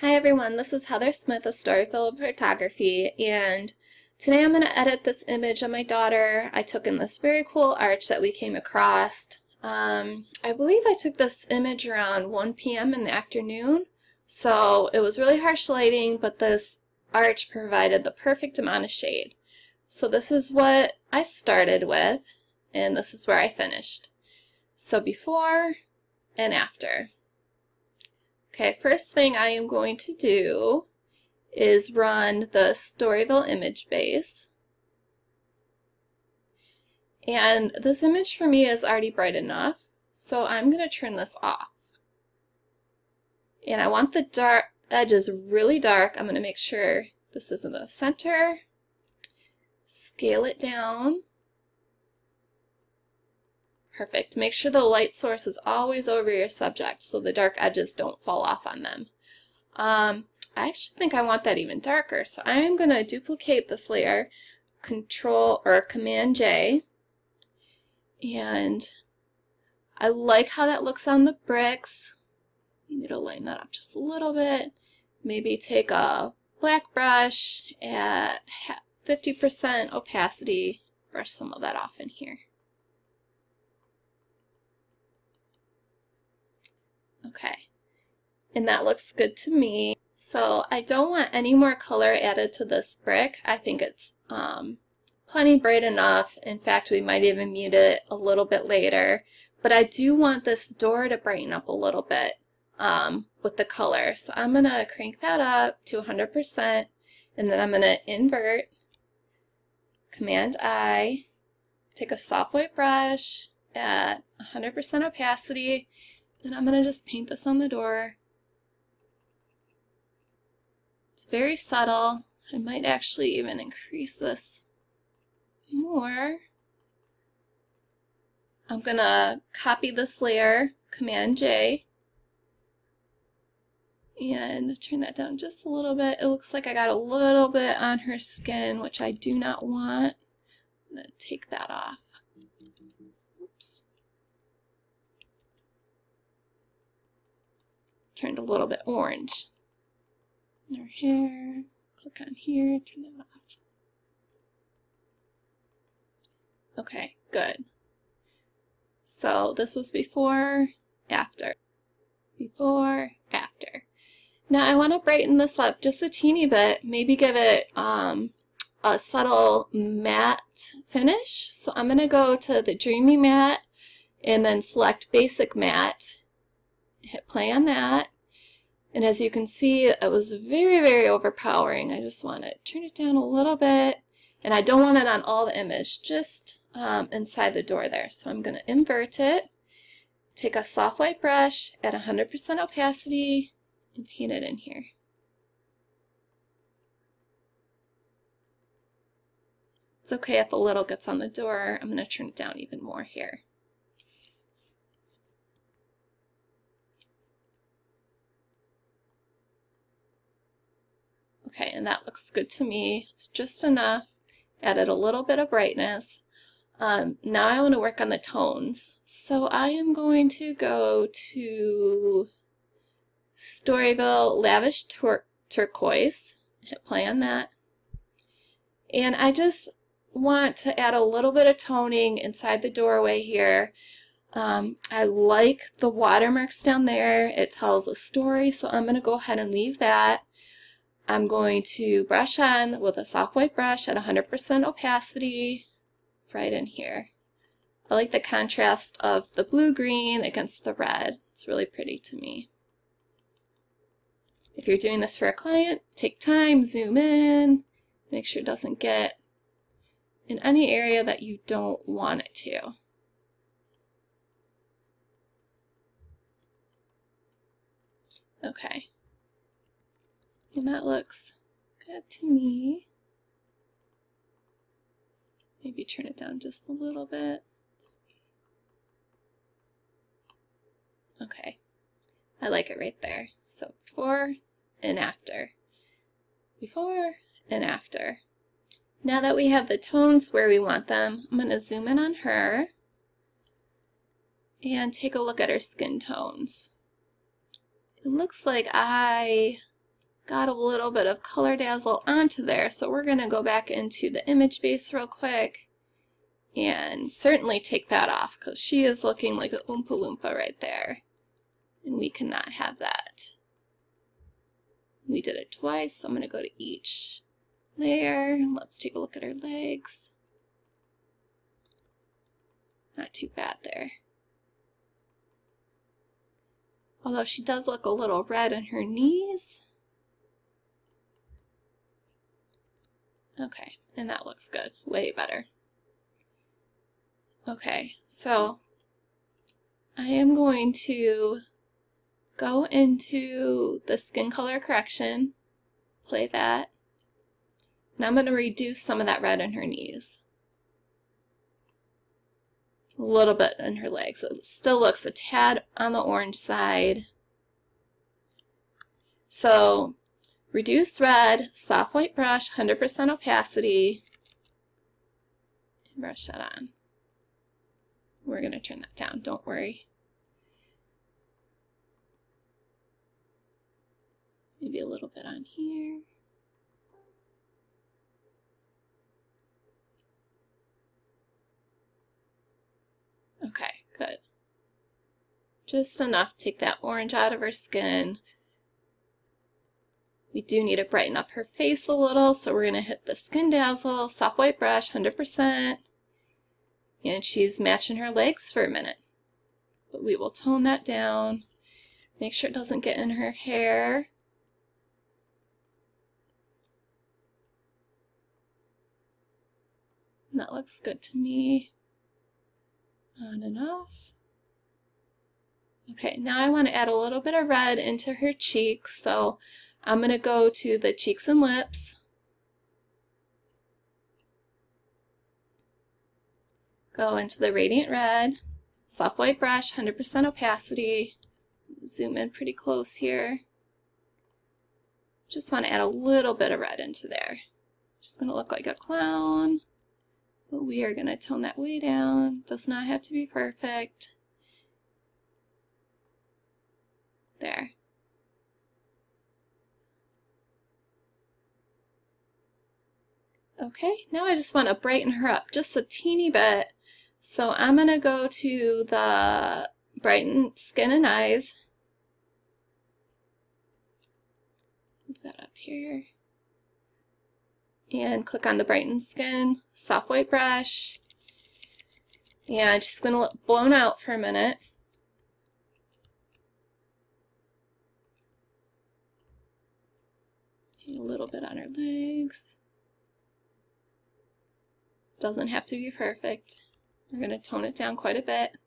Hi everyone, this is Heather Smith of Storyville Photography, and today I'm going to edit this image of my daughter. I took in this very cool arch that we came across. I believe I took this image around 1 p.m. in the afternoon, so it was really harsh lighting, but this arch provided the perfect amount of shade. So this is what I started with, and this is where I finished. So before and after. Okay, first thing I am going to do is run the Storyville image base. And this image for me is already bright enough, so I'm going to turn this off. And I want the dark edges really dark. I'm going to make sure this is in the center. Scale it down. Perfect. Make sure the light source is always over your subject so the dark edges don't fall off on them. I actually think I want that even darker, so I'm going to duplicate this layer, Control or Command J, and I like how that looks on the bricks. You need to line that up just a little bit. Maybe take a black brush at 50% opacity, brush some of that off in here. Okay, and that looks good to me. So I don't want any more color added to this brick. I think it's plenty bright enough. In fact, we might even mute it a little bit later. But I do want this door to brighten up a little bit with the color. So I'm going to crank that up to 100%, and then I'm going to invert, Command I, take a soft white brush at 100% opacity, and I'm going to just paint this on the door. It's very subtle. I might actually even increase this more. I'm going to copy this layer, Command J, and turn that down just a little bit. It looks like I got a little bit on her skin, which I do not want. I'm going to take that off. Oops. Turned a little bit orange. And her hair, click on here, turn that off. Okay, good. So this was before, after. Before, after. Now I want to brighten this up just a teeny bit, maybe give it a subtle matte finish. So I'm going to go to the Dreamy Matte and then select Basic Matte. Hit play on that, and as you can see, it was very, very overpowering. I just want to turn it down a little bit, and I don't want it on all the image, just inside the door there. So I'm going to invert it, take a soft white brush at 100% opacity, and paint it in here. It's okay if a little gets on the door. I'm going to turn it down even more here. Okay, and that looks good to me. It's just enough. Added a little bit of brightness. Now I want to work on the tones. So I am going to go to Storyville Lavish Turquoise. Hit play on that. And I just want to add a little bit of toning inside the doorway here. I like the watermarks down there. It tells a story, so I'm going to go ahead and leave that. I'm going to brush on with a soft white brush at 100% opacity right in here. I like the contrast of the blue-green against the red. It's really pretty to me. If you're doing this for a client, take time, zoom in, make sure it doesn't get in any area that you don't want it to. Okay. And that looks good to me. Maybe turn it down just a little bit. Okay, I like it right there. So before and after. Before and after. Now that we have the tones where we want them, I'm going to zoom in on her and take a look at her skin tones. It looks like I got a little bit of color dazzle onto there, so we're going to go back into the image base real quick and certainly take that off because she is looking like a Oompa Loompa right there, and we cannot have that. We did it twice, so I'm going to go to each layer. Let's take a look at her legs. Not too bad there. Although she does look a little red in her knees. Okay, and that looks good. Way better. Okay, so I am going to go into the skin color correction, play that, and I'm going to reduce some of that red in her knees. A little bit in her legs. It still looks a tad on the orange side. So, reduce red, soft white brush, 100% opacity, and brush that on. We're going to turn that down, don't worry. Maybe a little bit on here. Okay, good. Just enough to take that orange out of her skin. We do need to brighten up her face a little, so we're going to hit the Skin Dazzle, soft white brush, 100%. And she's matching her legs for a minute. But we will tone that down. Make sure it doesn't get in her hair. And that looks good to me. On and off. Okay, now I want to add a little bit of red into her cheeks, so I'm going to go to the cheeks and lips. Go into the Radiant Red, soft white brush, 100% opacity. Zoom in pretty close here. Just want to add a little bit of red into there. Just going to look like a clown. But we are going to tone that way down. Does not have to be perfect. There. Okay, now I just want to brighten her up just a teeny bit. So I'm going to go to the Brighten Skin and Eyes. Move that up here. And click on the Brighten Skin, soft white brush. And she's going to look blown out for a minute. A little bit on her legs. Doesn't have to be perfect. We're going to tone it down quite a bit.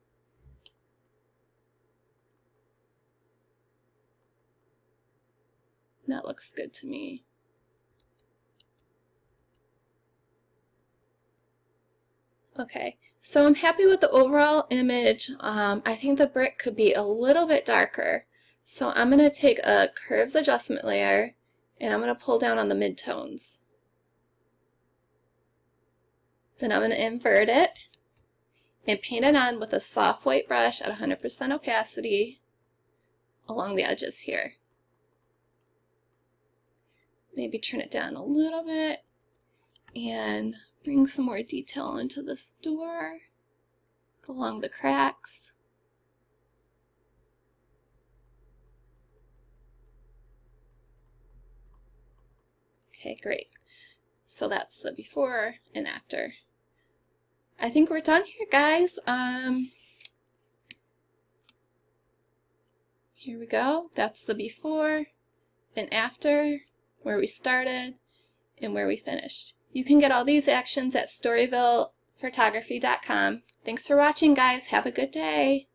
That looks good to me. Okay, so I'm happy with the overall image. I think the brick could be a little bit darker. So I'm going to take a curves adjustment layer and I'm going to pull down on the midtones. Then I'm going to invert it and paint it on with a soft white brush at 100% opacity along the edges here. Maybe turn it down a little bit and bring some more detail into this door. Go along the cracks. Okay, great. So that's the before and after. I think we're done here, guys. Here we go. That's the before and after, where we started and where we finished. You can get all these actions at StoryvillePhotography.com. Thanks for watching, guys. Have a good day.